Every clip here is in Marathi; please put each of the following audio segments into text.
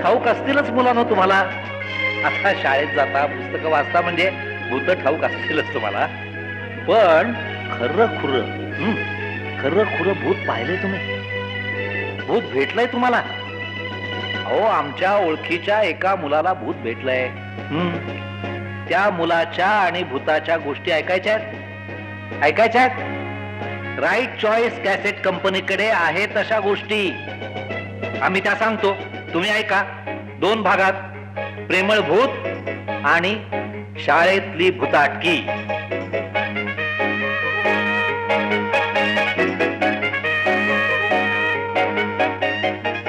ठाऊक असतीलच मुलांनो तुम्हाला. आता शाळेत जाता पुस्तकं वाचता म्हणजे भूत ठाऊक असतीलच तुम्हाला. पण खरं खुरं भूत पाहिलंय तुम्ही? भूत भेटलंय तुम्हाला? अहो आमच्या ओळखीच्या एका मुलाला भूत भेटलंय. त्या मुलाच्या आणि भूताच्या गोष्टी ऐकायच्यात. राईट चॉईस कॅसेट कंपनीकडे आहेत अशा गोष्टी. आम्ही त्या सांगतो, तुम्ही ऐका. 2 भागात, प्रेमळ भूत आणि शाळेतली भूताटकी.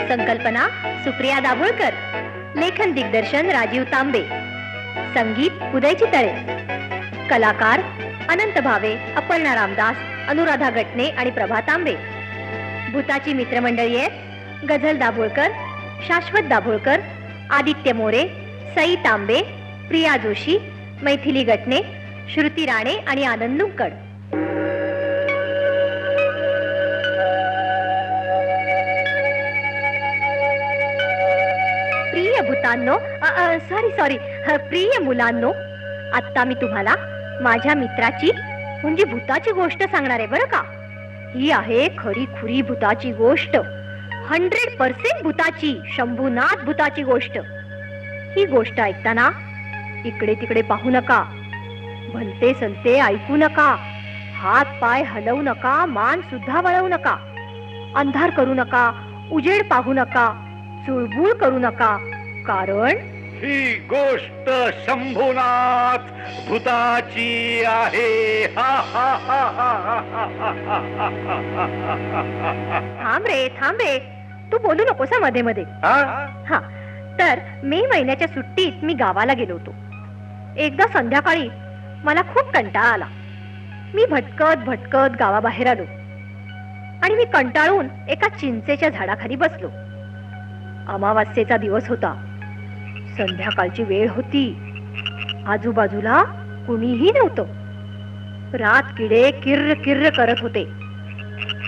संकल्पना सुप्रिया दाभोळकर, लेखन दिग्दर्शन राजीव तांबे, संगीत उदय चितळे, कलाकार अनंत भावे, अपर्णा रामदास, अनुराधा गटणे आणि प्रभा तांबे. भूताची मित्रमंडळी आहेत गझल दाभोळकर, शाश्वत दाभोळकर, आदित्य मोरे, सई तांबे, प्रिया जोशी, मैथिली गटणे, श्रुती राणे आणि आनंद लुंकड. प्रिय भूतांनो, सॉरी प्रिय मुलांनो, आता मी तुम्हाला माझ्या मित्राची म्हणजे भूताची गोष्ट सांगणार आहे बरं का. ही आहे खरी खुरी भूताची गोष्ट, 100% भूताची, शंभूनाथ भूताची गोष्ट. ही गोष्ट ऐकताना इकडे तिकडे पाहू नका, भलते सलते ऐकू नका, हात पाय हलवू नका, मान सुद्धा वळवू नका, अंधार करू नका, उजेड पाहू नका, चुळबुळ करू नका, कारण ही गोष्ट शंभूनाथ भूताची आहे. थांब रे, तू बोलू नकोस मध्ये मध्ये. हा, तर मे महिन्याच्या सुट्टीत मी गावाला गेलो होतो. एकदा संध्याकाळी मला खूप कंटाळा आला. मी भटकत गावाबाहेर आलो आणि मी कंटाळून एका चिंचेच्या झाडाखाली बसलो. अमावास्येचा दिवस होता, संध्याकाळची वेळ होती. आजूबाजूला कुणीही नव्हतं. रात किडे किर्र किर्र करत होते.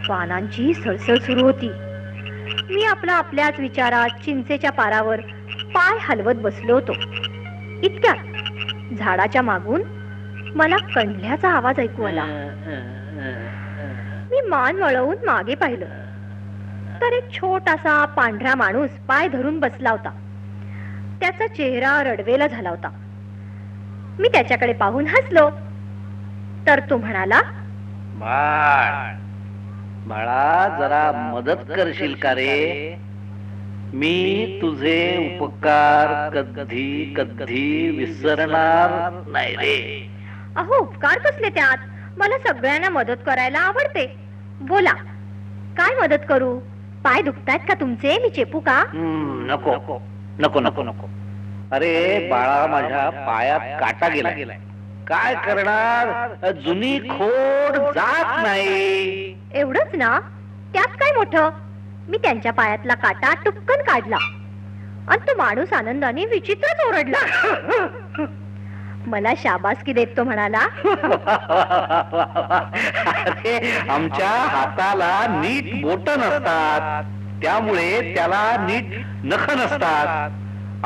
पानांची सळसळ सुरू होती. मी आपल्याच विचारात चिंचेच्या पारावर पाय हलवत बसलो होतो. इतक्यात झाडाच्या मागून मला कंढल्याचा आवाज ऐकू आला. मी मान वळवून मागे पाहिलं तर एक छोटासा पांढरा माणूस पाय धरून बसला होता. त्याचा चेहरा रडवेला झाला होता. मी त्याच्याकडे पाहून हसलो तर तो म्हणाला, बाळा जरा मदत करशील का रे? मी तुझे उपकार कधी कधी विसरणार नाही रे. अहो उपकार कसले त्यात? मला सगळ्यांना मदत करायला आवडते. बोला, काय मदत करू? पाय दुखतायत का तुमचे? मी चेपू का? नको नको नको नको. अरे बाळा, माझ्या पायात काटा गेलाय. काय करणार? जुनी खोड जात नाही. एवढंच ना? त्यात काय मोठं? मी त्यांच्या पायातला काटा टुपकन काढला आणि तो माणूस आनंदाने विचित्रच ओरडला. मला शाबासकी देत तो म्हणाला, अरे आमच्या हाताला नीट बोट नसतात, त्यामुळे त्याला नीट नख नसतात.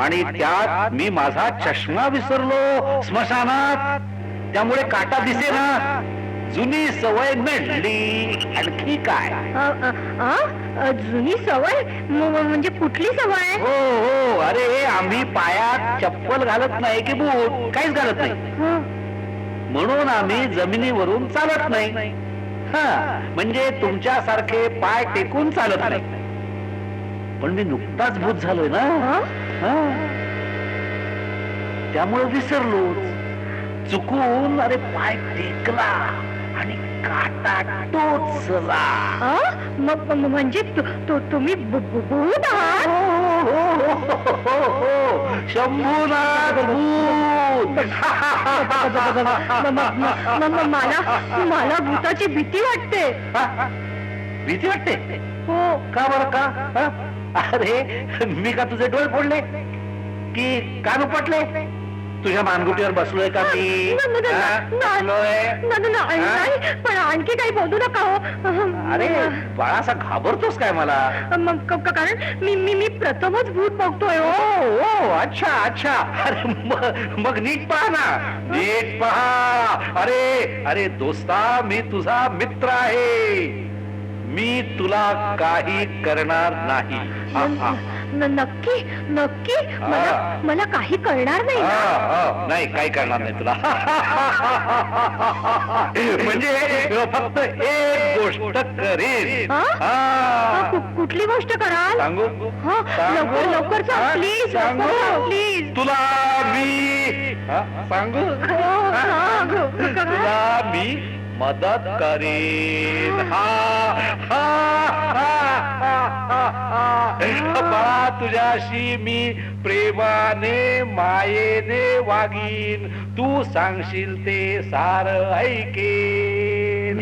आणि त्यात मी माझा चष्मा विसरलो स्मशानात, त्यामुळे काटा दिसेना. जुनी सवय नडली. आणखी काय? जुनी सवय म्हणजे कुठली सवय? हो, अरे आम्ही पायात चप्पल घालत नाही की बूट, काहीच घालत नाही. म्हणून आम्ही जमिनीवरून चालत नाही. म्हणजे तुमच्या सारखे पाय टेकून चालत नाही. पण मी नुकताच भूत झालोय ना, त्यामुळे विसरलो. चुकून अरे पाय टेकला आणि काटा टोचला. म्हणजे तुम्ही भूत आहात? शंभूनाथ भूत. मला भूताची भीती वाटते. भीती वाटते? हो. का बरं का? अरे मी का तुझे डोळे फोडले की कान उपटले? तुझ्या मानगुटीवर बसलोय का मी? बसलोय? पण आणखी काही बोलू नका हो. अरे बाळासा घाबरतोस काय मला? कारण मी प्रथमच भूत बघतोय. ओ अच्छा अच्छा. अरे मग नीट पहा ना, नीट पहा. अरे अरे दोस्ता, मी तुझा मित्र आहे. मी तुला काही करणार नाही. नक्की नक्की मला काही करणार नाही. नाही, काही करणार नाही तुला. म्हणजे फक्त एक गोष्ट करेन. कुठली गोष्ट कराल? सांगू? लवकर प्लीज प्लीज. तुला मी सांगू? तुला मी मदत करेन. बाळा, तुझ्याशी मी प्रेमाने मायेने वागीन. तू सांगशील ते सार ऐकेन.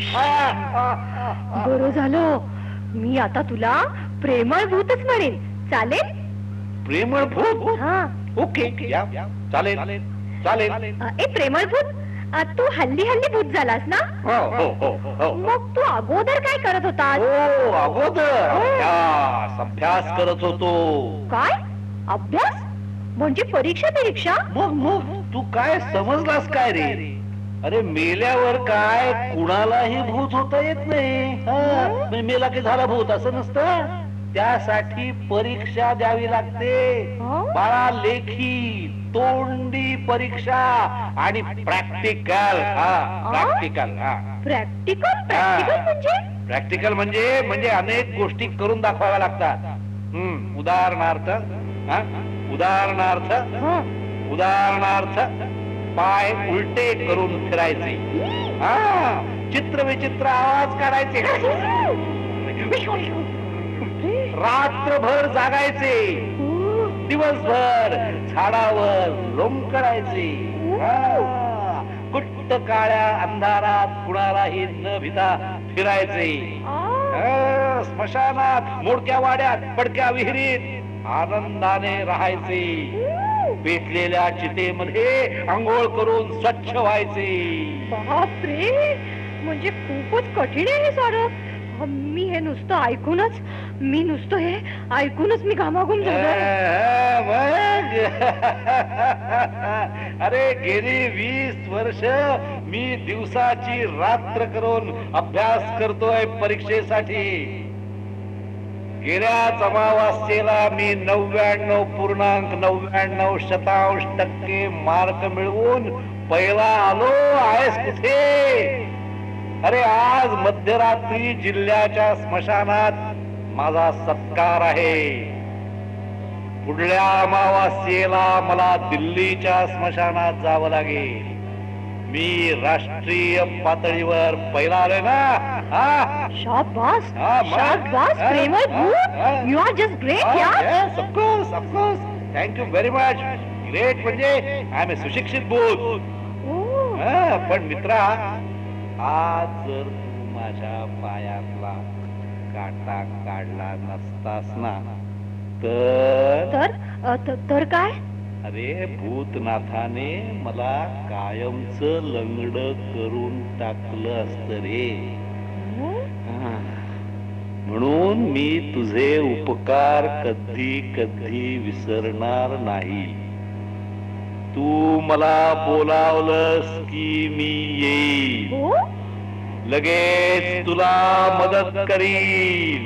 बरं झालं, मी आता तुला प्रेमळ भूतच म्हणेन. चालेल? प्रेमळ भूत? हा. ओके, चालेल चालेल. प्रेमळ भूत, तू हल्ली भूत झालास ना? हो. मग तू अगोदर काय करत होतास? अगोदर अभ्यास करत होतो. काय अभ्यास? म्हणजे परीक्षा? मग तू काय समजलास काय रे? अरे मेल्यावर काय कुणालाही भूत होता येत नाही. मेला की झाला भूत असं नसतं. त्यासाठी परीक्षा द्यावी लागते बाळा. लेखी, तोंडी परीक्षा आणि प्रॅक्टिकल. प्रॅक्टिकल म्हणजे अनेक गोष्टी करून दाखवाव्या लागतात. उदाहरणार्थ पाय उलटे करून फिरायचे. चित्र विचित्र आवाज काढायचे. रात्रभर जागायचे. दिवसभर झाडावर लोंबकळायचे. कुट्ट काळ्या अंधारात कुणालाही न भिता फिरायचे. स्मशानात, मोडक्या वाड्यात, पडक्या विहिरीत आनंदाने राहायचे. पेटलेल्या चितेमध्ये आंघोळ करून स्वच्छ व्हायचे. बापरे, म्हणजे खूपच कठीण आहे हे सारं. मी हे नुसतं ऐकूनच मी घामाघूम झालो. अरे गेली 20 वर्ष मी दिवसाची रात्र करून अभ्यास करतोय परीक्षेसाठी. गेल्याच अमावास्येला मी 99.99% मार्क मिळवून पहिला आलो. आहेस कुठे? अरे आज मध्यरात्री जिल्ह्याच्या स्मशानात माझा सत्कार आहे. पुढल्या अमावास्येला मला दिल्लीच्या स्मशानात जावं लागेल. मी राष्ट्रीय पातळीवर पहिला आलोय ना. शाबास, प्रेमळ भूत. यू आर जस्ट ग्रेट यार. Of course. Thank you very much. Great म्हणजे आय एम ए सुशिक्षित भूत. पण मित्रा, आज जर तू माझ्या पायातला काटा काढला नसतास ना तर काय? अरे भूतनाथाने मला कायमच लंगड करून टाकलं असत रे. म्हणून मी तुझे उपकार कधी विसरणार नाही. तू मला बोलावलंस की मी येईन. लगेच तुला मदत करीन.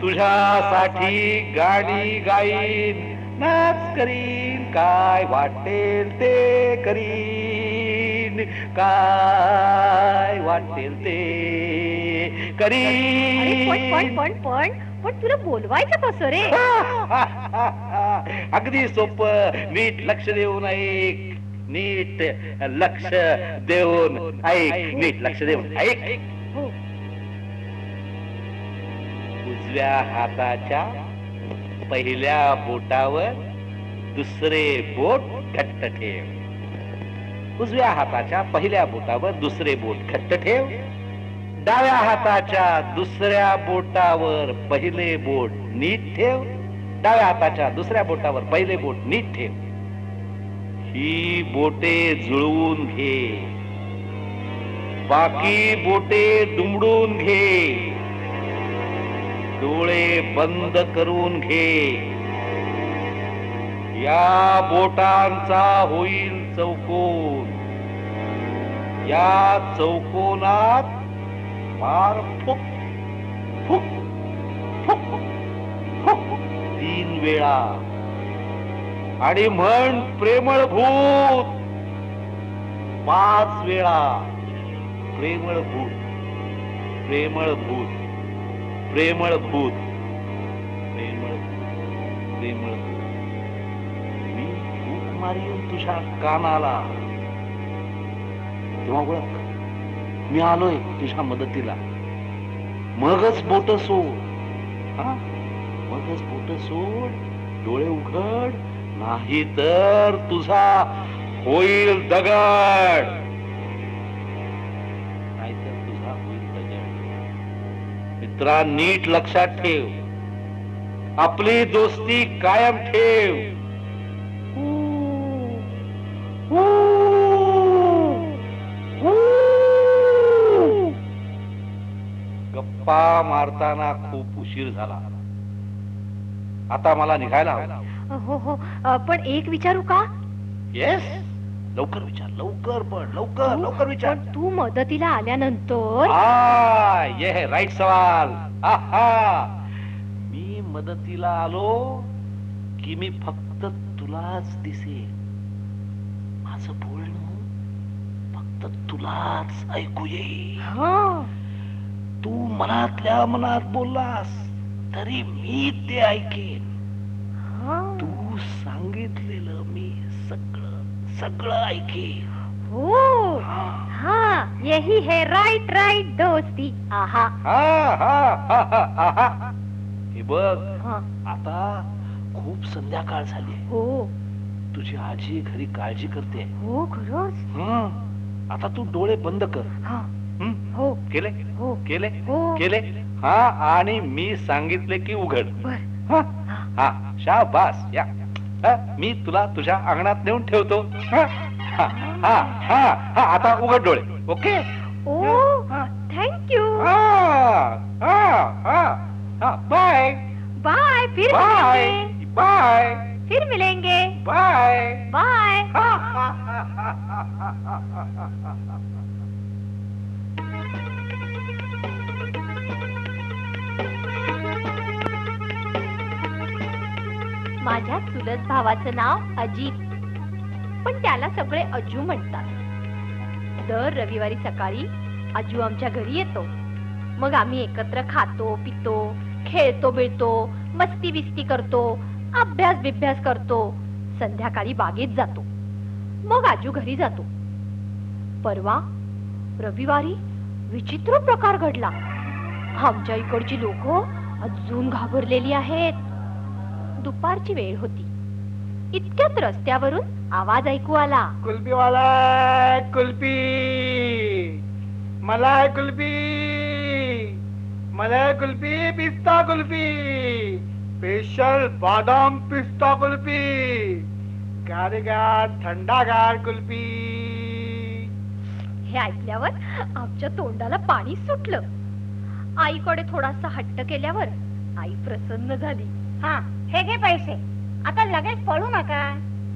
तुझ्यासाठी गाणी गाईन, नाच करीन, काय वाटेल ते करीन, काय वाटेल ते करीन. पण तुला बोलवायचं कसं रे? अगदी सोपं. नीट लक्ष देऊन ऐक. नीट लक्ष देऊन ऐक. नीट लक्ष देऊन ऐक. उजव्या हाताच्या पहिल्या बोटावर दुसरे बोट घट्ट ठेव. उजव्या हाताच्या पहिल्या बोटावर दुसरे बोट घट्ट ठेव. डाव्या हाताच्या दुसऱ्या बोटावर पहिले बोट नीट ठेव. डाव्या हाताच्या दुसऱ्या बोटावर पहिले बोट नीट ठेव. ही बोटे जुळवून घे, बाकी बोटे दुमडून घे, डोळे बंद करून घे. या बोटांचा होईल चौकोन, या चौकोनात मार फुक फुक फुक फुक 3 वेळा आणि म्हण प्रेमळ भूत 5 वेळा. प्रेमळ भूत, प्रेमळ भूत, प्रेमळ भूत, प्रेमळ भूत, प्रेमळ भूत. मी फूक मारीन तुझ्या कानाला, तेव्हा ओळख मी आलोय तुझ्या मदतीला. मगच बोट सोड, मगच बोट सोड, डोळे उघड, नाही तर तुझा होईल दगड, नाहीतर तुझा होईल दगड. मित्रा, नीट लक्षात ठेव, आपली दोस्ती कायम ठेव. गप्पा मारताना खूप उशीर झाला, आता मला निघायला हवं. हो हो, पण एक विचारू का? येस, लवकर विचार, लवकर, पण लवकर लवकर विचार. पण तू मदतीला आल्यानंतर ये है राईट सवाल. मी मदतीला आलो की मी फक्त तुलाच दिसेन, माझं बोलणं फक्त तुलाच ऐकू येईल. तू मनातल्या मनात बोललास तरी मी ते ऐकेन. तू सांगितलेलं मी सगळं सगळं ऐकेन. हो, हाँ, यही है राईट राईट दोस्ती. आहा, हे बघ, आता खूप संध्याकाळ झाली. हो, तुझी आजी घरी काळजी करते. हो, खरंच. आता तू डोळे बंद कर. हो, केले, हो, केले, हो, केले. आणि मी सांगितले की उघड. बर. शाबास. या, मी तुला तुझ्या अंगणात नेऊन ठेवतो. आता उघड डोळे. Okay. Oh, thank you. Bye bye. फिर बाय मिलेंगे. बाय फिर मिलेंगे. Bye bye. माझ्या चुलत भावाचं नाव अजित, पण त्याला सगळे अजू म्हणतात. दर रविवारी सकाळी अजू आमच्या घरी येतो. मग आम्ही एकत्र खातो, पितो, खेळतो, बिळतो, मस्ती बिस्ती करतो, अभ्यास बिभ्यास करतो. संध्याकाळी बागेत जातो. मग आजू घरी जातो. परवा रविवारी विचित्र प्रकार घडला. आमच्या इकडची लोक अजून घाबरलेली आहेत. दुपारची वेळ होती. इतक्यात रस्त्यावरून आवाज ऐकू आला. कुल्फीवाला, कुल्फी, मला कुल्फी, मला कुल्फी, पिस्ता कुल्फी, स्पेशल बादाम पिस्ता कुल्फी, गारगार थंडागार कुल्फी. हे ऐकल्यावर आमच्या तोंडाला पाणी सुटलं. आईकडे थोडासा हट्ट केल्यावर आई प्रसन्न झाली. हा, हे घे पैसे. आता लगेच पळू नका,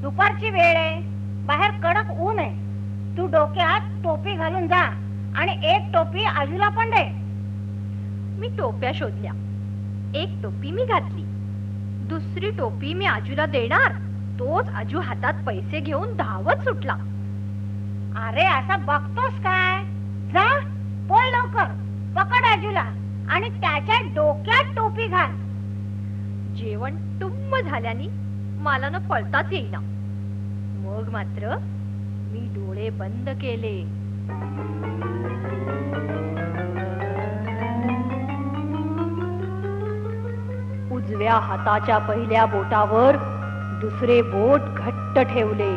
दुपारची वेळ आहे, बाहेर कडक ऊन आहे. तू डोक्यात टोपी घालून जा आणि एक टोपी आजूला पण दे. मी टोप्या शोधल्या. एक टोपी मी घातली, दुसरी टोपी मी आजूला देणार, तोच आजू हातात पैसे घेऊन धावत सुटला. अरे, असं बघतोस काय? जा, पळ लवकर, पकड आजूला आणि त्याच्या डोक्यात टोपी घाल. जेवण टुम्म झाल्याने मला न पळताच येईना. मग मात्र मी डोळे बंद केले. उजव्या हाताच्या पहिल्या बोटावर दुसरे बोट घट्ट ठेवले.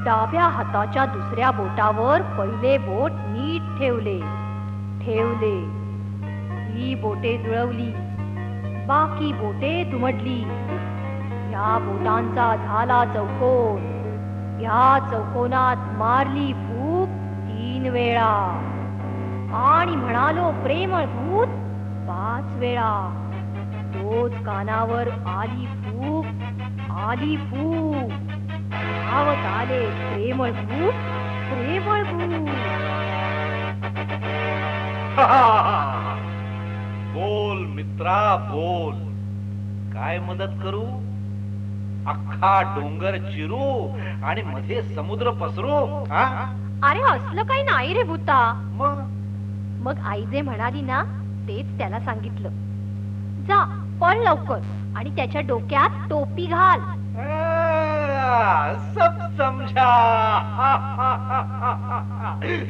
डाव्या हाताच्या दुसऱ्या बोटावर पहिले बोट नीट ठेवले. ही बोटे जुळवली, बाकी बोटे दुमडली. या बोटांचा झाला चौकोन, या चौकोनात मारली फूक 3 वेळा आणि म्हणालो प्रेमळ भूत 5 वेळा. तोच कानावर आली फूक, आली फूक, धावत आले प्रेमळ भूत, प्रेमळ भूत. बोल मित्रा बोल, काय मदत करू? अख्खा डोंगर चिरू आणि मध्ये समुद्र पसरू? अरे असलं काही नाही रे भूता. मग मग आई जे म्हणाली ना तेच त्याला सांगितलं. जा पळ लवकर आणि त्याच्या डोक्यात टोपी घाल. सब समझा,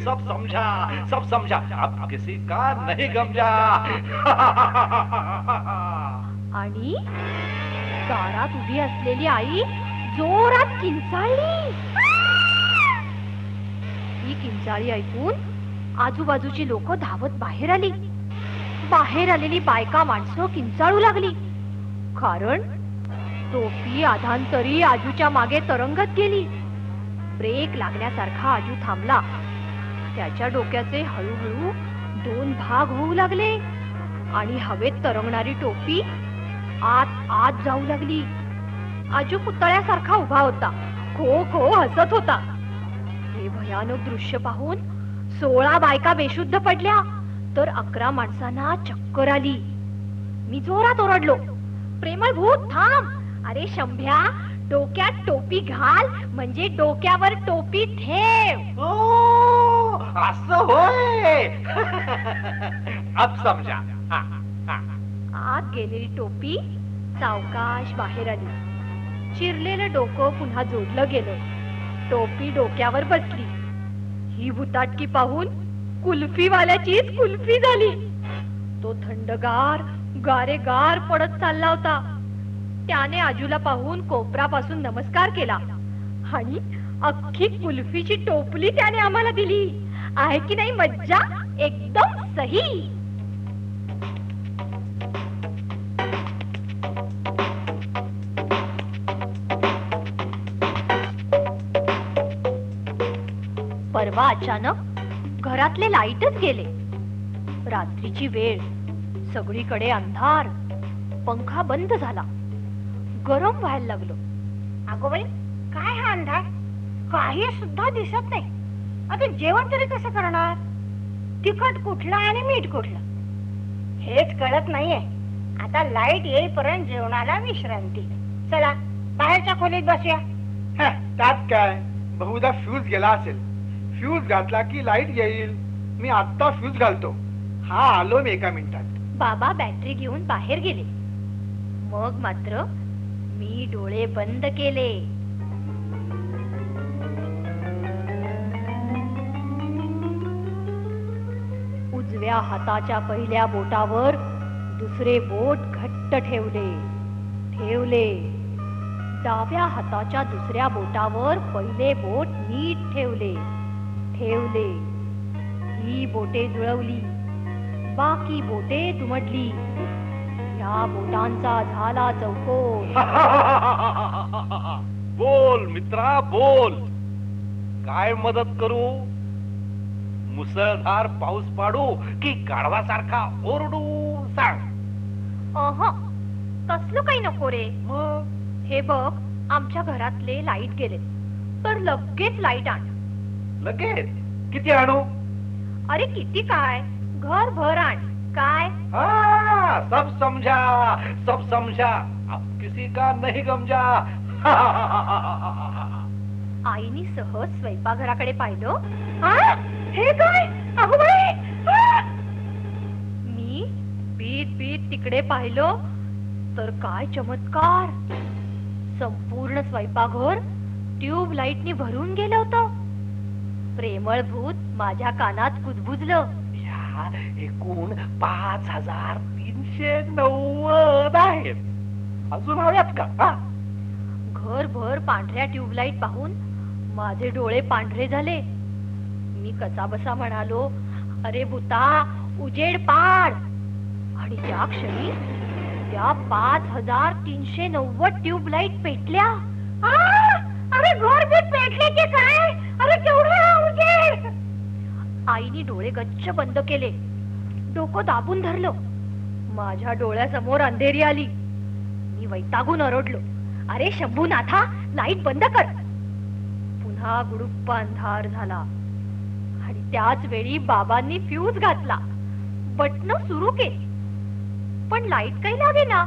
सब समझा, सब समझा, अब किसी का नहीं गमजा. आणि दारात उभी असलेली आई जोरात किंचाळली. ही किंचाळी ऐकून आजूबाजूची लोक धावत बाहेर आली. बाहेर आलेली बायका माणसं किंचाळू लागली, कारण टोपी आधांतरी आजूच्या मागे तरंगत गेली. ब्रेक लागण्यासारखा आजू थांबला. त्याच्या डोक्याचे हळूहळू 2 भाग होऊ लागले आणि हवेत तरंगणारी टोपी आत आत जाऊ लागली. आजू पुतळ्यासारखा उभा होता, खो खो हसत होता. हे भयानक दृश्य पाहून 16 बायका बेशुद्ध पडल्या, तर 11 माणसांना चक्कर आली. मी जोरात ओरडलो, प्रेमळ भूत थांब. अरे शंभ्या, डोक्यात टोपी घाल म्हणजे डोक्यावर टोपी ठेव. असं होय. अब समजा. आत गेलेली टोपी सावकाश बाहेर आली. चिरलेलं डोकं पुन्हा जोडलं गेलं. टोपी डोक्यावर बसली. ही भुताटकी पाहून कुल्फीवाल्याचीच कुल्फी झाली. तो थंडगार गारेगार पडत चालला होता. त्याने आजूला पाहून कोपरापासून नमस्कार केला आणि अख्खी कुल्फीची टोपली त्याने आम्हाला दिली. आहे की नाही मज्जा? एकदम सही. परवा अचानक घरातले लाईटच गेले. रात्रीची वेळ, सगळीकडे अंधार, पंखा बंद झाला. गरम व्हायला लागलो. अगो बाई, काय हा अंधार? काही सुद्धा दिसत नाही. आता जेवण तरी कसं करणार? तिखट कुठलं आणि मीठ कुठलं हेच कळत नाहीये. आता लाईट येईपर्यंत जेवणाला विश्रांती. चला बाहेरच्या खोलीत बसूया. त्यात काय, बहुधा फ्यूज गेला असेल. फ्यूज घातला की लाईट येईल. मी आत्ता फ्यूज घालतो. हा आलो मी 1 मिनिटात. बाबा बॅटरी घेऊन बाहेर गेले. मग मात्र मी डोळे बंद केले. उजव्या हाताच्या पहिल्या बोटावर दुसरे बोट घट्ट ठेवले. डाव्या हाताच्या दुसऱ्या बोटावर पहिले बोट नीट ठेवले. ही बोटे जुळवली, बाकी बोटे दुमडली. या बोटांचा झाला चौकोन. बोल मित्रा बोल, काय मदत करू? मुसळधार पाऊस पाडू की गाढवासारखा ओरडू? सांग. कसलं काही नको रे. मग हे बघ, आमच्या घरातले लाईट गेले, तर लगेच लाईट आण. लगेच? किती आणू? अरे किती काय, घर भर आण. काय? सब समझा, अब किसी का नहीं गमजा. आईनी सहज स्वयंपाकघराकडे पाहिलं. हे काय? अगो बाई! मी बीत तिकडे पाहिलं, तर काय चमत्कार! संपूर्ण स्वयंपाकघर ट्यूब लाईटनी भरून गेलं होतं. प्रेमळ भूत माझ्या कानात कुजबुजलं. या एकूण 5390 आहेत. अजून हव्यात का? घरभर पांढऱ्या ट्यूबलाईट पाहून माझे डोळे पांढरे झाले. मी कसाबसा म्हणालो, अरे भूता, उजेड पाड. आणि त्या क्षणी त्या 5390 ट्यूबलाईट पेटल्या. अरे घरबीट पेटले की काय? अरे केवढं उजेड! आईने डोळे गच्च बंद केले, डोकं दाबून धरलं. माझ्या डोळ्यासमोर अंधेरी आली. मी वैतागून ओरडलो, अरे शंभूनाथा, लाईट बंद कर. पुन्हा गुडुप्पा अंधार झाला आणि त्याच वेळी बाबांनी फ्यूज घातला. बटन सुरू केली, पण लाईट काही लागेना.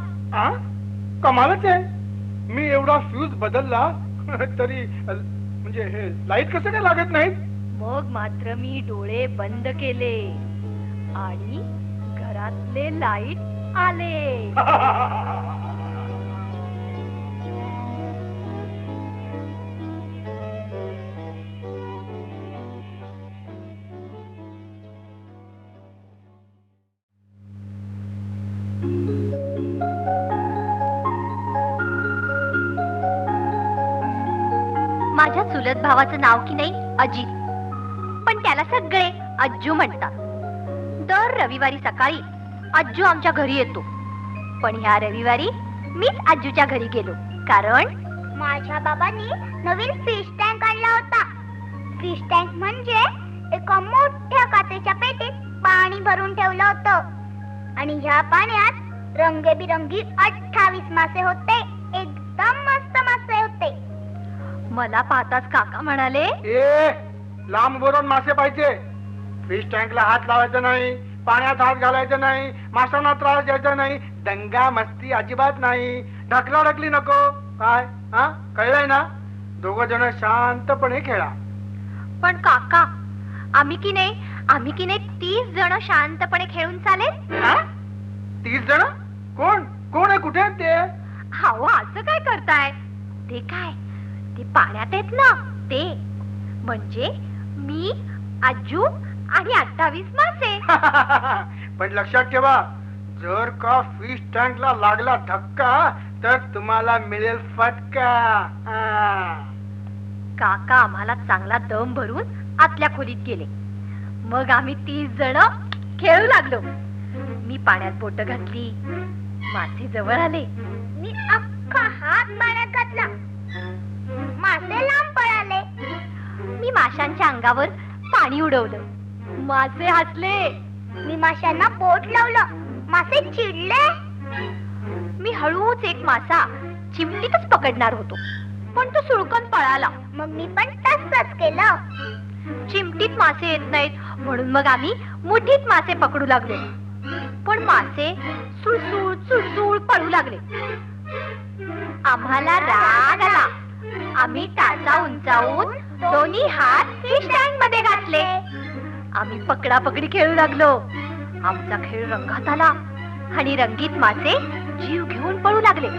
कमालच आहे. मी एवढा फ्यूज बदलला तरी म्हणजे हे लाईट कसं काय लागत नाहीत? मग मात्र मी डोळे बंद केले आणि घरातले लाईट आले. माझ्या चुलत भावाचं नाव की नाही अजित, पण त्याला सगळे अज्जू म्हणतात. दर रविवारी सकाळी अज्जू आमच्या घरी येतो, पण ह्या रविवारी मीच अज्जूच्या घरी गेलो, कारण माझ्या बाबांनी नवीन फिश टँक आणला होता. फिश टँक म्हणजे एका मोठ्या काचेच्या पेटीत पाणी भरून ठेवलं होतं आणि ह्या पाण्यात रंगेबिरंगी 28 मासे होते. एकदम मस्त मासे होते. मला पाहताच काका म्हणाले, लांब भरून मासे पाहिजे. फिश टँकला हात लावायचा नाही, पाण्यात हात घालायचा नाही, माशांना त्रास द्यायचा नाही, दंगा मस्ती अजिबात नाही, ढकलाढकली नको. काय कळलंय ना? दोघ जण शांतपणे खेळा. पण काका, आम्ही की नाही 30 जण शांतपणे खेळून चालेल? 30 जण? कोण कोण आहे? कुठे आहेत ते? हाव, असं काय करताय? ते काय, ते पाण्यात आहेत ना, ते म्हणजे मी, अज्जू आणि 28 मासे. पण लक्षात ठेवा, जर का फिश टँकला लागला धक्का तर तुम्हाला मिळेल फटका. काका आम्हाला चांगला दम भरून आतल्या खोलीत गेले. मग आम्ही 30 जण खेळू लागलो. मी पाण्यात बोट घातली, मासे जवळ आले. मी अख्खा हात पाण्यात घातला, मासे लांब पळाले. मी माशांच्या अंगावर पाणी उडवलं, मासे हसले. मी माशांना बोट लावलं, मासे चिडले. मी हळूच एक मासा चिमटीतच पकडणार होतो, पण तो सुळकन पळाला. मग मी पण तसंच केलं. चिमटीत मासे येत नाहीत म्हणून मग आम्ही मुठीत मासे पकडू लागलो, पण मासे सुळसुळ सुळसुळ पळू लागले. आम्हाला राग आला. आम्ही टाचा उंचावून दोन्ही हात फिश टँक मध्ये घातले. आम्ही पकडापकडी खेळू लागलो. आमचा खेळ रंगात आला आणि रंगीत मासे जीव घेऊन पळू लागले.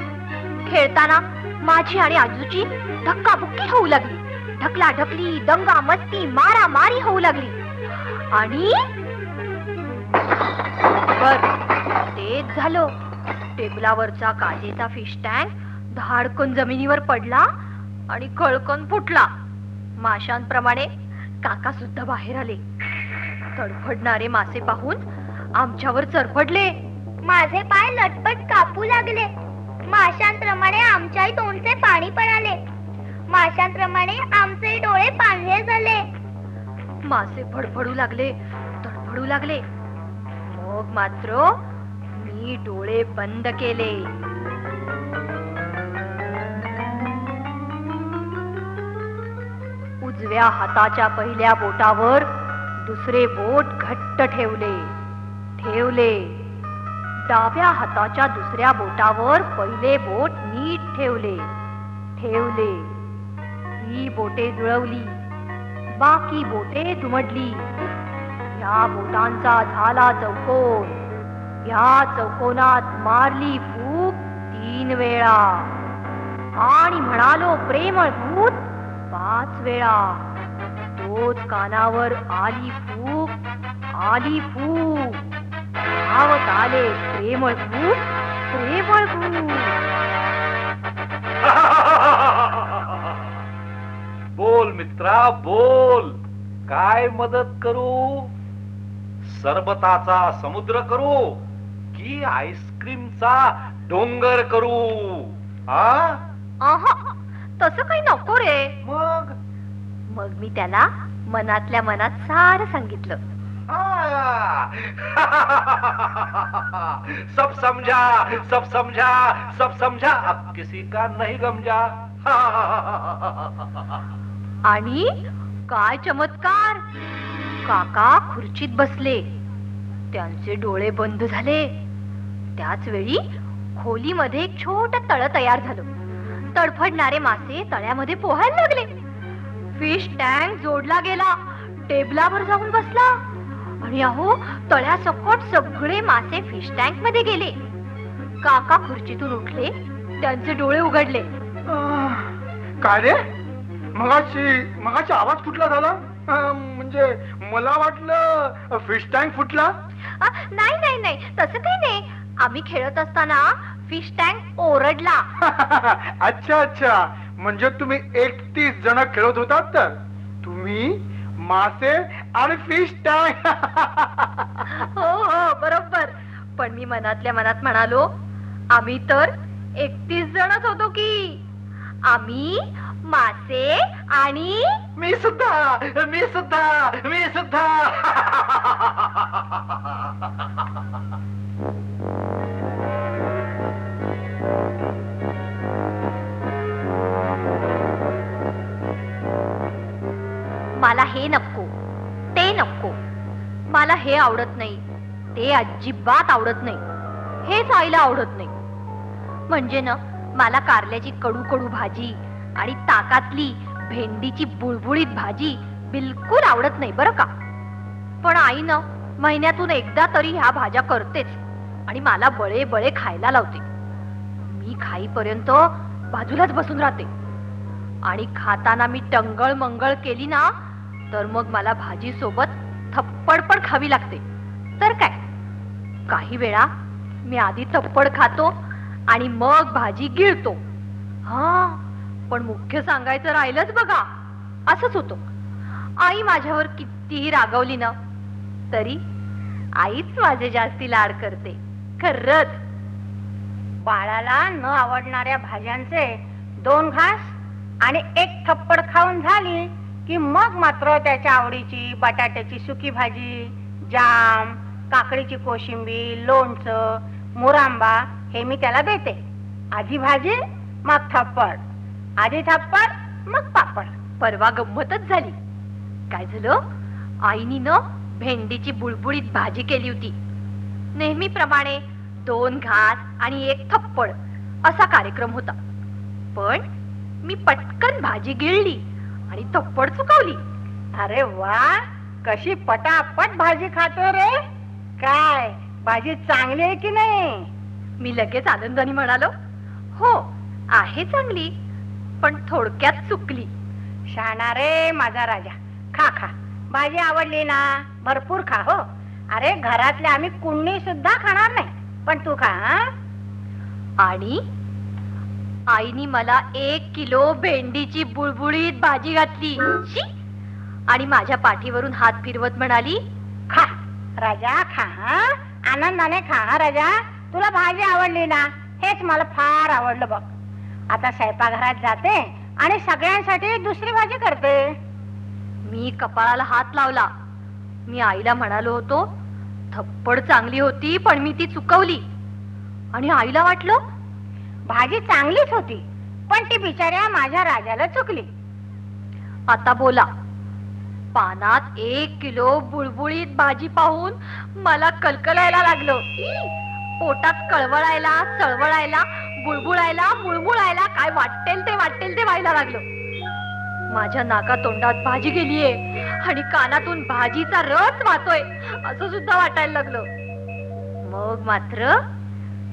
खेळताना माझी आणि आजूची धक्काबुक्की होऊ लागली. ढकलाढकली, दंगा मस्ती, मारामारी होऊ लागली. आणि तेच झालं. टेबलावरचा काचेचा फिश टँक धाडकन जमिनीवर पडला आणि कळकन फुटला. माशांप्रमाणे काका सुद्धा बाहेर आले. तडफडणारे मासे पाहून आमच्यावर चरफडले. माझे पाय लटपट कापू लागले. माशांप्रमाणे आमच्याही तोंडचे पाणी पडाले. माशांप्रमाणे आमचे डोळे पांढरे झाले. मासे फडफडू लागले, तडफडू लागले. मग मात्र मी डोळे बंद केले. उजव्या हाताच्या पहिल्या बोटावर दुसरे बोट घट्ट ठेवले. डाव्या हाताच्या दुसऱ्या बोटावर पहिले बोट नीट ठेवले. ही बोटे जुळवली, बाकी बोटे दुमडली. या बोटांचा झाला चौकोन. या चौकोनात मारली फूक 3 वेळा आणि म्हणालो प्रेमळ भूत 5 वेळा. तोच कानावर आली फूक. धावत आले प्रेमळ भूत. बोल मित्रा, बोल. काय मदत करू? सरबताचा समुद्र करू की आईस्क्रीमचा डोंगर करू? हा तसं काही नको रे. मग मग मी त्याला मनातल्या मनात सारं सांगितलं. सब समझा, सब समझा, सब समझा, अब किसी का नहीं गमजा. आणि काय चमत्कार, काका खुर्चीत बसले, त्यांचे डोळे बंद झाले. त्याच वेळी खोलीमध्ये एक छोटं तळ तयार झालं. तडफडणारे मासे तळ्यामध्ये पोहायला लागले. फिश टँक जोडला गेला, टेबलावर जाऊन बसला आणि अहो तळ्यासकट सगळे मासे फिश टँक मध्ये गेले. काका खुर्चीतून उठले, त्यांचे डोळे उघडले. काय रे, मगाची आवाज फुटला झाला? म्हणजे मला वाटलं फिश टँक फुटला. नाही नाही नाही, तसं काही नाही. आम्ही खेळत असताना फिश टँक ओरडला. अच्छा अच्छा, म्हणजे तुम्ही 31 जण खेळत होतात तर तुम्ही, मासे आणि फिश टँक. हो हो बरोबर. पण मी मनातल्या मनात म्हणालो, आम्ही तर 31 जणच होतो की. आम्ही मासे आणि मी सुद्धा, मी सुद्धा, मी सुद्धा. मला हे नको, ते नको, मला हे आवडत नाही, ते अजिबात आवडत नाही, हेच आईला आवडत नाही. म्हणजे ना मला कारल्याची कडू कडू भाजी आणि ताकातली भेंडीची बुळबुळीत भाजी बिलकुल आवडत नाही बरं का. पण आई ना महिन्यातून एकदा तरी ह्या भाज्या करतेच आणि मला बळे बळे खायला लावते. मी खाईपर्यंत बाजूलाच बसून राहते आणि खाताना मी टंगळ मंगळ केली ना तर मग मला भाजी सोबत थप्पड पण खावी लागते. तर काय, काही वेळा मी आधी थप्पड खातो आणि मग भाजी गिळतो. पण मुख्य सांगायचं राहिलंच बघा, असंच होतं. आई माझ्यावर कितीही रागवली ना तरी आईच माझे जास्ती लाड करते खरंच. बाळाला न आवडणाऱ्या भाज्यांचे 2 घास आणि 1 थप्पड खाऊन झाली की मग मात्र त्याच्या आवडीची बटाट्याची सुकी भाजी, जाम, काकडीची कोशिंबीर, लोणचं, मुरांबा हे मी त्याला देते. आधी भाजी मग थप्पड, आधी थप्पड मग पापड. परवा गंमतच झाली. काय झालं, आईनी न भेंडीची बुळबुळीत भाजी केली होती. नेहमीप्रमाणे 2 घास आणि 1 थप्पड असा कार्यक्रम होता. पण मी पटकन भाजी गिळली आणि थप्पड चुकवली. अरे वा, कशी पटापट भाजी खातो रे. काय भाजी चांगली आहे की नाही? मी लगेच आनंदाने म्हणालो, हो आहे चांगली, पण थोडक्यात चुकली. शहाणा रे माझा राजा. खा खा, भाजी आवडली ना भरपूर खा. हो, अरे घरातले आम्ही कुणी सुद्धा खाणार नाही, पण तू खा. आणि आईनी मला 1 किलो भेंडीची बुळबुळीत भाजी घातली. शी! आणि माझ्या पाठीवरून हात फिरवत म्हणाली, खा राजा खा. आनंदाने खा राजा. तुला भाजी आवडली ना, हेच मला फार आवडलं बघ. आता स्वयंपाकघरात जाते आणि सगळ्यांसाठी दुसरी भाजी करते. मी कपाळाला हात लावला. मी आईला म्हणालो होतो, थप्पड चांगली होती पण मी ती चुकवली. आणि आईला वाटलं भाजी चांगलीच होती, पण ती बिचाऱ्या माझ्या राजाला चुकली. आता बोला, पानात 1 किलो बुळबुळीत भाजी पाहून मला कलकलायला लागलं. पोटात कळवळायला, चळवळायला, बुळबुळायला, मुळमुळायला, काय वाटेल ते व्हायला लागलं. माझ्या नाका तोंडात भाजी गेलीये आणि कानातून भाजीचा रस वाहतोय असं सुद्धा वाटायला लागलं. मग मात्र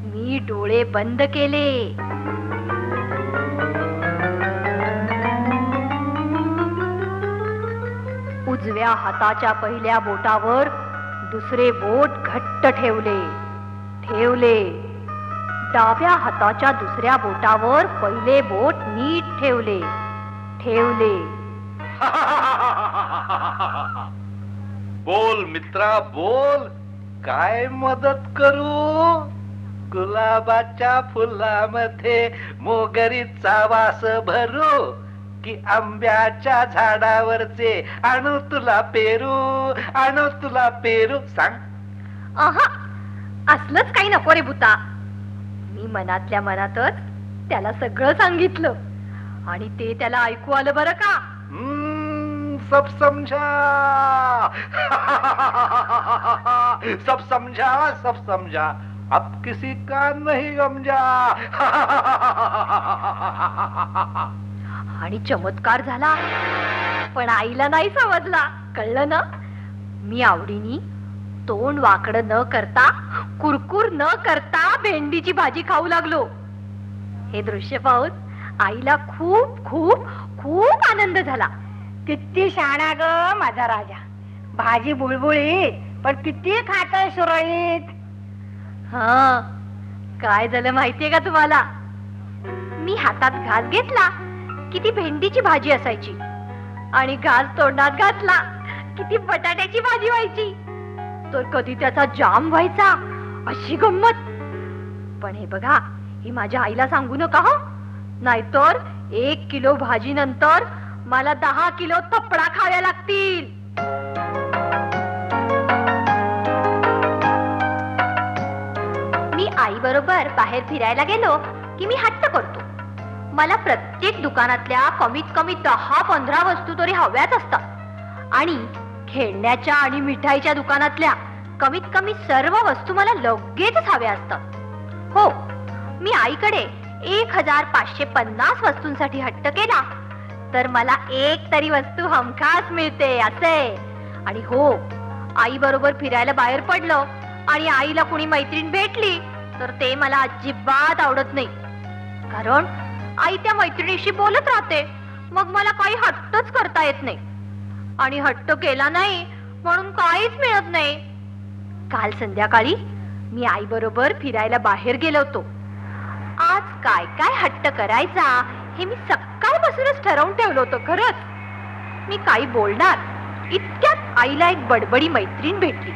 मी डोळे बंद केले. उजव्या हाताच्या पहिल्या बोटावर दुसरे बोट घट्ट ठेवले. डाव्या हाताच्या दुसऱ्या बोटावर पहिले बोट नीट ठेवले. बोल मित्रा बोल, काय मदत करू? गुलाबाच्या फुलामध्ये मोगरीचा वास भरू की आंब्याच्या झाडावरचे आणू तुला पेरू, आणू तुला पेरू? सांग. असलंच काही नको रे भूता. मी मनातल्या मनातच त्याला सगळं सांगितलं आणि ते त्याला ऐकू आलं बरं का. सब समझा. सब समझा, सब समझा. अब किसी का नहीं गमजा. आणि चमत्कार झाला, पण आईला नाही समजला. कळलं ना? मी आवडीनी तोंड वाकडं न करता, कुरकुर न करता भेंडीची भाजी खाऊ लागलो. हे दृश्य पाहून आईला खूप खूप खूप आनंद झाला. किती शहाणा ग माझा राजा. भाजी बुळबुळीत पण किती खातोय सुरळीत. हा, काय झालं माहितीये का तुम्हाला? मी हातात घास घेतला की ती भेंडीची भाजी असायची आणि घास तोंडात घातला की ती बटाट्याची भाजी व्हायची. तर कधी त्याचा जाम व्हायचा. अशी गंमत. पण हे बघा, हे माझ्या आईला सांगू नका हो, नाहीतर 1 किलो भाजी नंतर मला 10 किलो थपडा खाव्या लागतील. मी आई बरोबर बाहेर फिरायला गेलो की मी हट्ट करतो. मला प्रत्येक दुकानातल्या कमीत कमी 10-15 वस्तू तरी हव्याच असतात आणि खेळण्याच्या आणि मिठाईच्या दुकानातल्या कमीत कमी सर्व वस्तू मला लगेचच हव्या असतात. हो, मी आईकडे 1550 वस्तूंसाठी हट्ट केला तर मला एक तरी वस्तू हमखास मिळते असे. आणि हो, आई बरोबर फिरायला बाहेर पडलो आणि आईला कुणी मैत्रीण भेटली तर ते मला अजिबात आवडत नाही. कारण आई त्या मैत्रिणीशी बोलत राहते, मग मला काही हट्टच करता येत नाही. आणि हट्ट केला नाही म्हणून काहीच मिळत नाही. काल संध्याकाळी मी आई बरोबर फिरायला बाहेर गेलो होतो. आज काय काय हट्ट करायचा हे मी सकाळपासूनच ठरवून ठेवलं होतं. खरंच मी काही बोलणार इतक्यात आईला एक बडबडी मैत्रीण भेटली.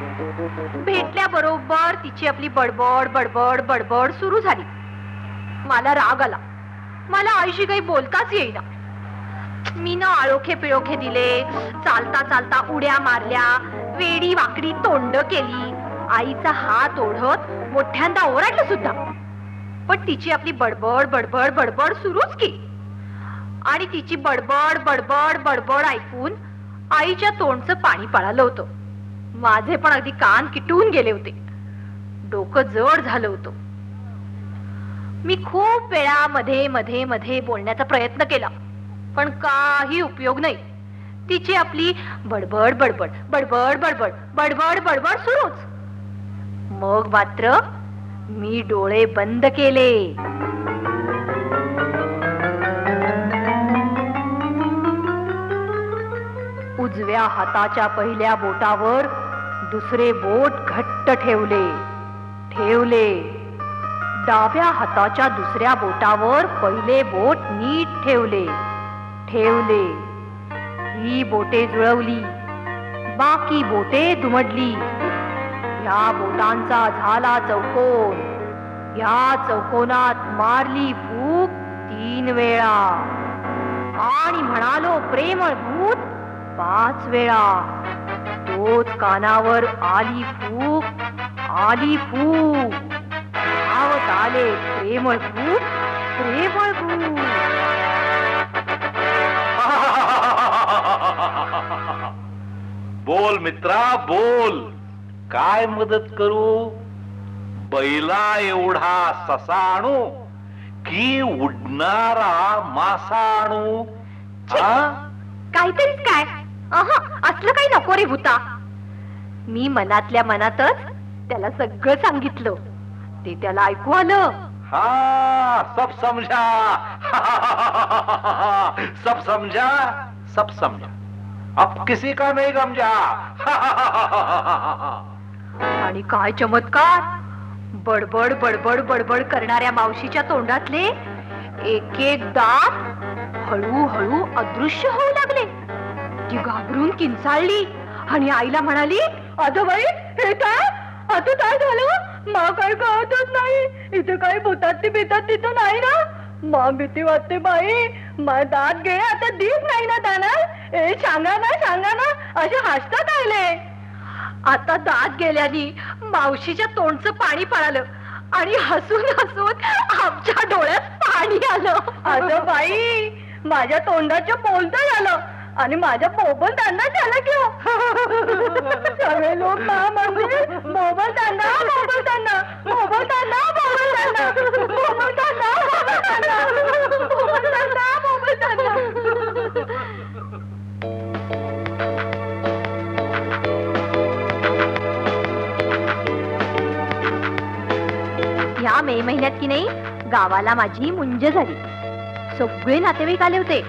भेटल्याबरोबर तिची आपली बडबड बडबड बडबड सुरू झाली. मला राग आला. मला आईशी काही बोलताच येईना. मी ना आळोखे पिळोखे दिले, चालता चालता उड्या मारल्या, वेडी वाकडी तोंड केली, आईचा हात ओढत मोठ्यांदा ओरडलं सुद्धा. पण तिची आपली बडबड बडबड बडबड सुरूच की. आणि तिची बडबड बडबड बडबड ऐकून आईच्या तोंडचं पाणी पळालं होतं. माझे पण अगदी कान किटून गेले होते. डोकं जड झालं होतं. मी खूप वेळा मध्ये मध्ये मध्ये बोलण्याचा प्रयत्न केला पण काही उपयोग नाही. तिची आपली बडबड बडबड बडबड बडबड बडबड बडबड सुरूच. मग मात्र मी डोळे बंद केले. उजव्या हाताच्या पहिल्या बोटावर दुसरे बोट घट्ट ठेवले. डाव्या हाताच्या दुसऱ्या बोटावर पहिले बोट नीट ठेवले. ही बोटे जुळवली, बाकी बोटे दुमडली. या बोटांचा झाला चौकोन. या चौकोनात मारली फूक 3 वेळा आणि म्हणालो प्रेमळ भूत 5 वेळा. तोच कानावर आली फूक धावत आले प्रेमळ भूत. बोल मित्रा बोल, काय मदत करू? बैला एवढा ससा आणू की उडणारा मासा आणू? काहीतरीच काय. असलं काही नको रे भूता. मी मनातल्या मनातच त्याला सगळं सांगितलं. ते त्याला ऐकू आलं. हाँ, सब समझा. सब समझा, सब समझा. अब किसी का नहीं गमजा. आणि काय चमत्कार. बडबड बडबड बडबड करणाऱ्या मावशीच्या तोंडातले एक एक दात हळूहळू अदृश्य होऊ लागले. ती घाबरून किंचाळली आणि आईला म्हणाली, अगं बाई हे काय, आता काय झालं? मा काही कळतच नाही. इथे काही भूतात तिथं नाही ना? मा भीती वाटते बाई. मा दात गे आता दीप नाही ना दाणार. ए सांगा ना असे हसतात आले. आता दात गेल्यानी मावशीच्या तोंडचं पाणी पळालं आणि हसून आमच्या डोळ्यात पाणी आलं. अगं बाई, माझ्या तोंडाचं बोलतं झालं आणि माझ्या मोबाईल त्यांना झालं की सगळे लोक मोबाईल त्यांना या मे महिन्यात की नाही गावाला माझी मुंज झाली. सगळे नातेवाईक आले होते.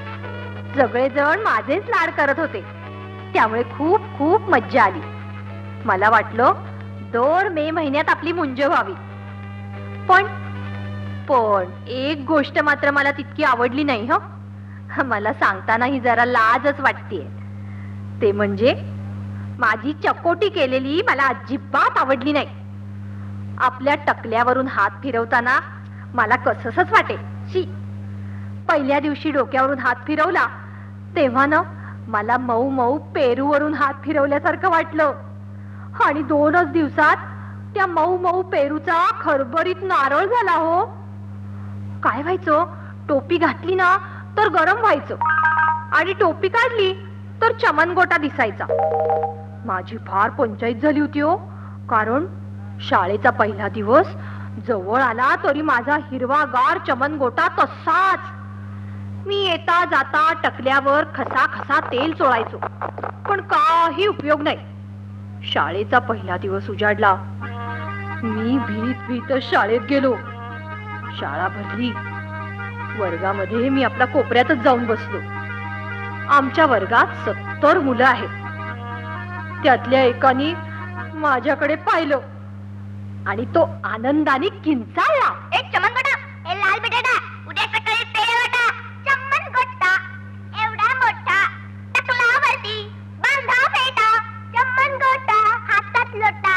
सगळेजण माझेच लाड करत होते. त्यामुळे खूप खूप मज्जा आली. मला वाटलं दर मे महिन्यात आपली मुंज व्हावी. पण एक गोष्ट मात्र मला तितकी आवडली नाही. मला सांगतानाही जरा लाजच वाटतेय. ते म्हणजे माझी चकोटी केलेली मला अजिबात आवडली नाही. आपल्या टकल्यावरून हात फिरवताना मला कसंच वाटे. पहिल्या दिवशी डोक्यावरून हात फिरवला तेव्हा ना मला मऊ मऊ पेरूवरून हात फिरवल्यासारखं वाटलं. आणि 2च दिवसात त्या मऊ मऊ पेरूचा खरबरीत नारळ झाला हो. काय व्हायचं, टोपी घातली ना तर गरम व्हायचं आणि टोपी काढली तर चमनगोटा दिसायचा. माझी फार पंचायत झाली होती हो. कारण शाळेचा पहिला दिवस जवळ आला तरी माझा हिरवागार चमनगोटा तसाच. मी येता जाता टकल्यावर खसा तेल चोळायचो, पण काही उपयोग नाही. शाळेचा पहिला दिवस उजाडला. मी भीत शाळेत गेलो. शाळा भरली. वर्गामध्ये मी आपल्या कोपऱ्यातच जाऊन बसलो. आमच्या वर्गात 70 मुलं आहेत. त्यातल्या एकाने माझ्याकडे पाहिलं आणि तो आनंदाने किंचाळला, एक चमनगोटा, ए लाल बटाटा, उद्या सकाळी पेढे वाटा. चमनगोटा एवढा मोठा, टकलावरती बांधा फेटा. चमनगोटा हातात लोटा,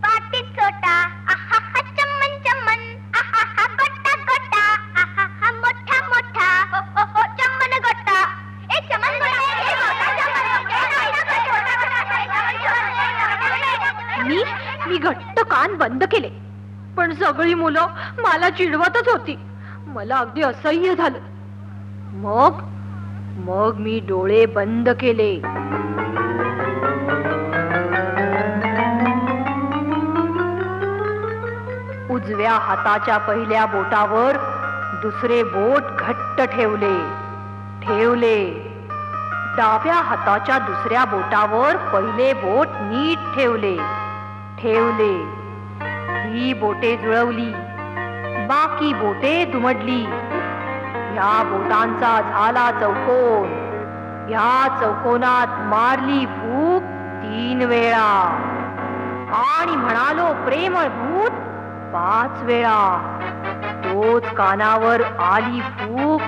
पाटीत सोटा. आहा चमन चमन, आहा गोटा गोटा, आहा मोठा मोठा. हो चमनगोटा, ए चमनगोटा. मी घट्ट कान बंद केले, पण सगळी मुलं मला चिडवतच होती. मला अगदी असह्य झालं. मग मी डोळे बंद केले. उजव्या हाताच्या पहिल्या बोटावर दुसरे बोट घट्ट ठेवले. डाव्या हाताच्या दुसऱ्या बोटावर पहिले बोट नीट ठेवले. ही बोटे जुळवली, बाकी बोटे दुमडली. या बोटांचा झाला चौकोन. या चौकोनात मारली फूक 3 वेळा आणि म्हणालो प्रेमळ भूत 5 वेळा. तोच कानावर आली फूक.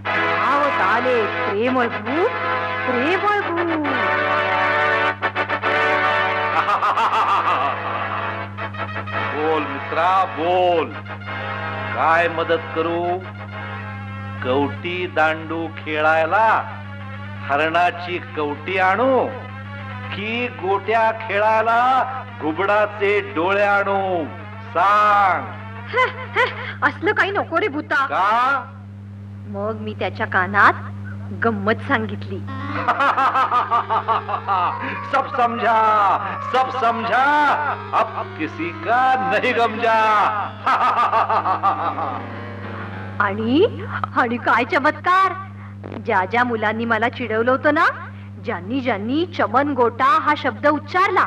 धावत आले प्रेमळ भूत. बोल मित्रा बोल, काय मदत करू? कवटी दांडू खेळायला हरणाची कवटी आणू की गोट्या खेळायला घुबडाचे डोळे आणू? सांग. असलं काही नको रे भूता. का? मग मी त्याच्या कानात गंमत सांगितली. सब समझा, अब किसी का नहीं गमजा. आणि काय चमत्कार. ज्या मुलांनी मला चिडवलं होतं ना, ज्यांनी चमनगोटा हा शब्द उच्चारला,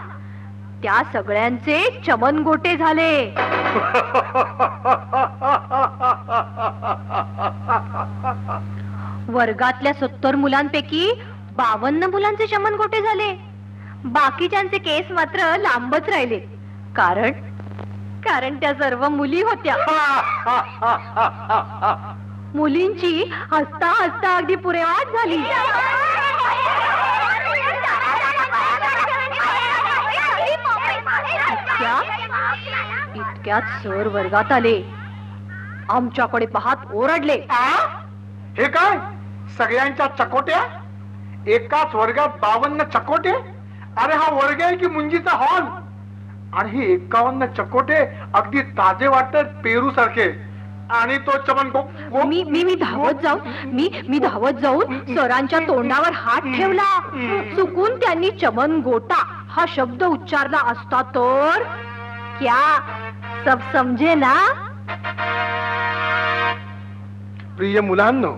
त्या सगळ्यांचे चमनगोटे झाले. वर्गातल्या 70 मुलांपैकी 52 मुलांचे चमनगोटे झाले. बाकीच्यांचे केस मात्र लांबच राहिले. कारण त्या सर्व मुली होत्या. मुलींची हसता अगदी पुरेवाट झाली. इतक्यात सर वर्गात आले. आमच्याकडे पाहत ओरडले, हे काय सगळ्यांच्या चकोट्या? एकाच वर्गात 52 चकोटे? अरे हा वर्ग आहे की मुंजीचा हॉल? आणि हे 51 चकोटे अगदी ताजे वाटत पेरू सारखे. आणि तो चमन मी धावत जाऊन सरांच्या तोंडावर हात ठेवला. चुकून त्यांनी चमन गोटा हा शब्द उच्चारला असता तर क्या सब समजे ना. प्रिय मुलांनो,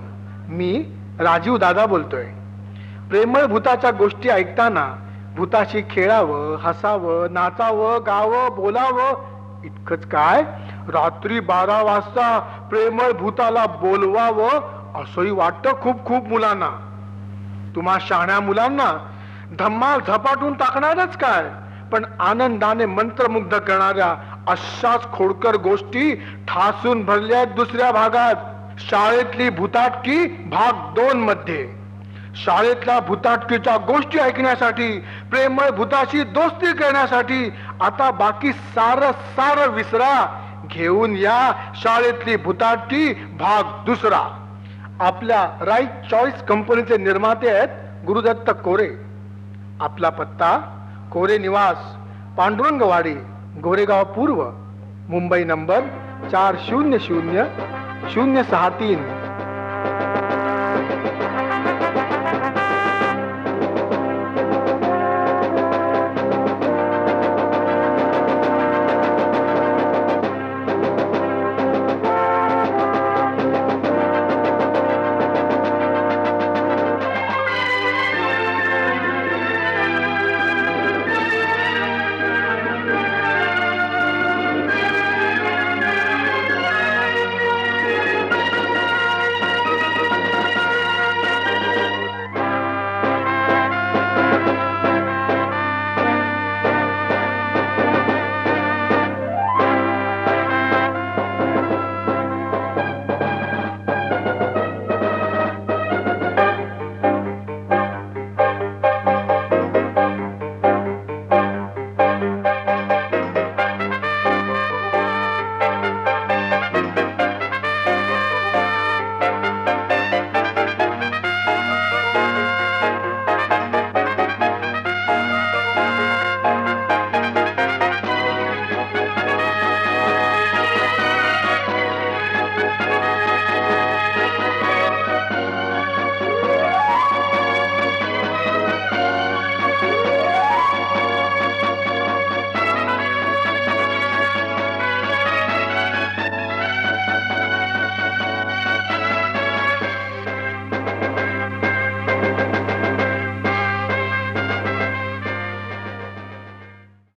मी राजीव दादा बोलतोय. प्रेमळ भूताच्या गोष्टी ऐकताना भूताशी खेळावं, हसावं, नाचावं, गावं, बोलावं इतकंच काय, रात्री 12 वाजता प्रेमळ भूताला बोलवावं असंही वाटतं खूप खूप मुलांना. तुम्हा शहाण्या मुलांना धम्माल झपाटून टाकणारच काय, पण आनंदाने मंत्रमुग्ध करणाऱ्या अशाच खोडकर गोष्टी ठासून भरल्या दुसऱ्या भागात. शाळेतली भूताटकी भाग 2 मध्ये. शाळेतल्या भूताटकीच्या गोष्टी ऐकण्यासाठी, प्रेमळ भूताशी दोस्ती करण्यासाठी आता बाकी सार विसरा. घेऊन या शाळेतली भूताटकी भाग 2. आपल्या राईट चॉईस कंपनीचे निर्माते आहेत गुरुदत्त कोरे. आपला पत्ता कोरे निवास, पांडुरंगवाडी, गोरेगाव पूर्व, मुंबई नंबर 400063.